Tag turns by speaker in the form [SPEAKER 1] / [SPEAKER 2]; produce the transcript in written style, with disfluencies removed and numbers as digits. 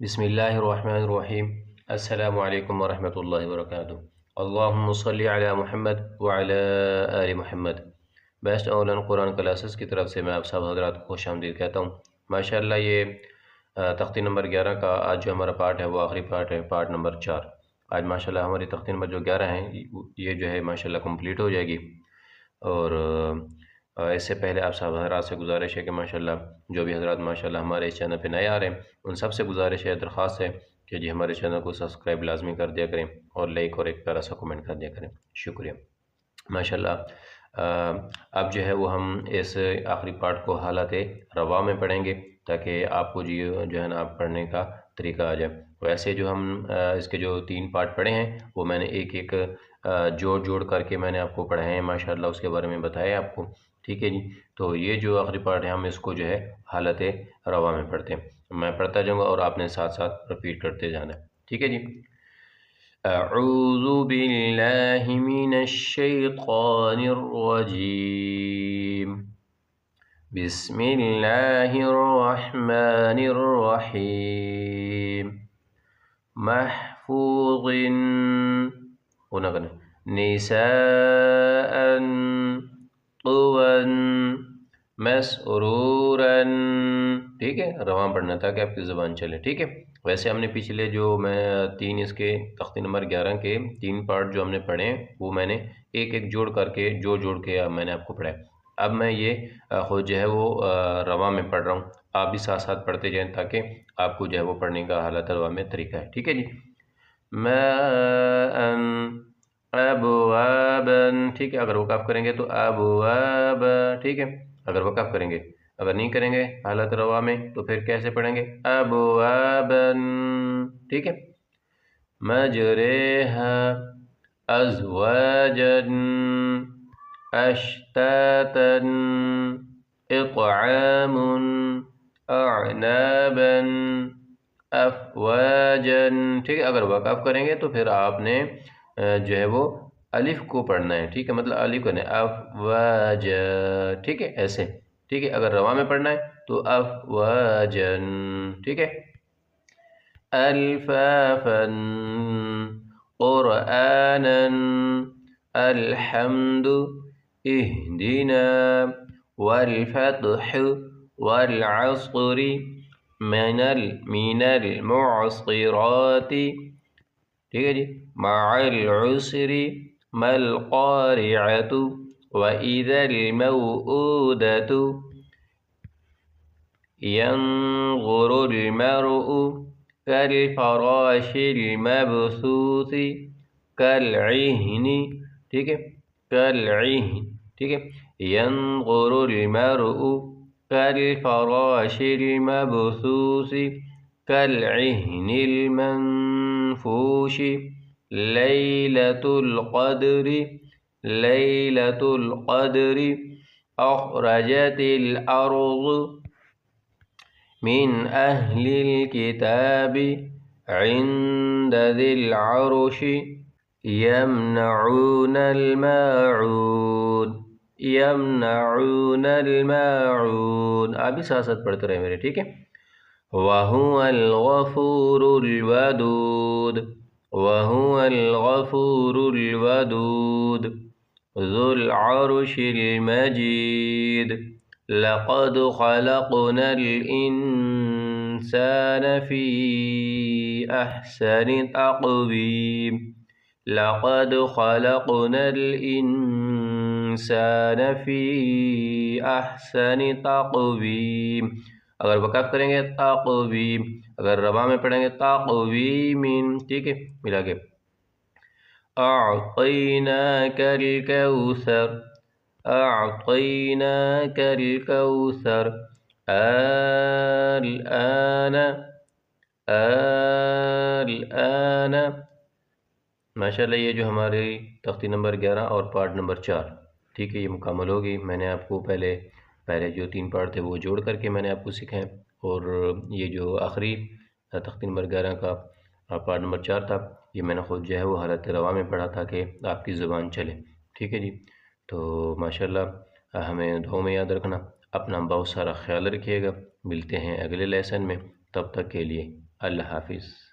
[SPEAKER 1] बिस्मिल्लाहिर्रहमानिर्रहीम। अस्सलामु अलैकुम वरहमतुल्लाहि वबरकातुहू। अल्लाहुम्मा सल्लि अला मुहम्मद व अला आलि Muhammad. Best online Quran classes की तरफ से मैं आप सब हज़रात को खुशामदीद कहता हूँ। माशाअल्लाह ये तख्ती नंबर 11 का आज जो हमारा पार्ट है वो आखिरी पार्ट है, पार्ट नंबर 4। आज माशाअल्लाह हमारी तख्ती नंबर जो 11 है ये जो है माशाअल्लाह कंप्लीट हो जाएगी। और इससे पहले आप सब हज़रात से गुजारिश है कि माशाअल्लाह जो भी हज़रात माशाअल्लाह हमारे इस चैनल पे नए आ रहे हैं उन सब से गुजारिश है, दरख्वास्त है कि जी हमारे चैनल को सब्सक्राइब लाजमी कर दिया करें और लाइक और एक प्यारा सा कमेंट कर दिया करें। शुक्रिया। माशाअल्लाह अब जो है वो हम इस आखिरी पार्ट को हालत रवा में पढ़ेंगे ताकि आपको जो है ना आप पढ़ने का तरीका आ जाए। वैसे जो हम इसके जो 3 पार्ट पढ़े हैं वो मैंने एक एक जोड़ जोड़ करके मैंने आपको पढ़ाए हैं माशाअल्लाह, उसके बारे में बताया आपको। ठीक है जी। तो ये जो आखिरी पार्ट है हम इसको जो है हालत रवा में पढ़ते हैं। मैं पढ़ता जाऊँगा और आपने साथ साथ रिपीट करते जाना है। ठीक है जी। अऊज़ु बिल्लाहि मिनश शैतानिर रजीम। बिस्मिल्लाहिर रहमानिर रहीम। महफूज़िन होना करना निसाअन तुवन मसरूरन। ठीक है, रवां पढ़ना ताकि आपकी ज़बान चले। ठीक है। वैसे हमने पिछले जो मैं 3 इसके तख्ती नंबर 11 के 3 पार्ट जो हमने पढ़े हैं वो मैंने एक एक जोड़ करके जोड़ के मैंने आपको पढ़ाया। अब मैं ये खुद जो है वो रवा में पढ़ रहा हूँ, आप भी साथ साथ पढ़ते जाएं ताकि आपको जो है वो पढ़ने का हालत रवा में तरीका है। ठीक है जी। माअन अबवाबन। ठीक है, अगर वक़फ़ करेंगे तो अबवाब। ठीक है, अगर वक़फ़ करेंगे, अगर नहीं करेंगे हालत रवा में तो फिर कैसे पढ़ेंगे अबवाबन। ठीक है। मजरेहा अज़वाजन अश्तातन इत्आमुन अअनाबन अफ़वाजन। ठीक है, अगर वक़फ़ करेंगे तो फिर आपने जो है वो अलिफ को पढ़ना है। ठीक है, मतलब अलिफ करना है अफ़वाज। ठीक है, ऐसे। ठीक है, अगर रवा में पढ़ना है तो अफ़वाजन। ठीक है। अल्फ़ाफ़न क़ुरआनन अल्हम्दु इहदिना वल-फ़त्ह वल-अस्रि मिनल मुअस्सिराति। ठीक है जी। मअल उसरि मल क़ारिअतु व इज़ल मौऊदतु यंज़ुरुल मरउ कल फ़राशिल मबसूसी कल-इह्नि। ठीक है, कल-इह्न। ठीक है, यंज़ुरुल मरउ कल फ़राशिल मबसूसी कल-इह्निल मंफूशि लैलतुल क़द्रि अख़रजतिल अर्ज़ु मिन अहलिल किताबि इंद ज़िल अर्शि यमनऊनल माऊन। आप भी साथ साथ पढ़ते रहे मेरे। ठीक है। वहुवल गफूरुल वदूद वहुवल गफूरुल वदूद ज़ुल अर्शिल मजीद लक़द ख़लक़नल इंसान फ़ी अहसनि तक़वीम। लक़द ख़लक़नल इंसान फ़ी अहसनि तक़वीम। अगर वक़फ़ करेंगे तक़वीम, अगर रवा में पढ़ेंगे तक़वीमिन। ठीक है, मिला के अअतैनाकल कौसर अअतैनाकल कौसर अल-आन। माशाअल्लाह ये जो हमारी तख्ती नंबर 11 और पार्ट नंबर 4, ठीक है, ये मुकम्मल होगी। मैंने आपको पहले जो 3 पार्ट थे वो जोड़ करके मैंने आपको सिखाए और ये जो आखिरी तख्ती नंबर 11 का पार्ट नंबर 4 था ये मैंने ख़ुद जो है वो हालत रवा में पढ़ा था कि आपकी ज़ुबान चले। ठीक है जी। तो माशाअल्लाह हमें दुआ में याद रखना, अपना बहुत सारा ख्याल रखिएगा। मिलते हैं अगले लेसन में, तब तक के लिए اللہ حافظ۔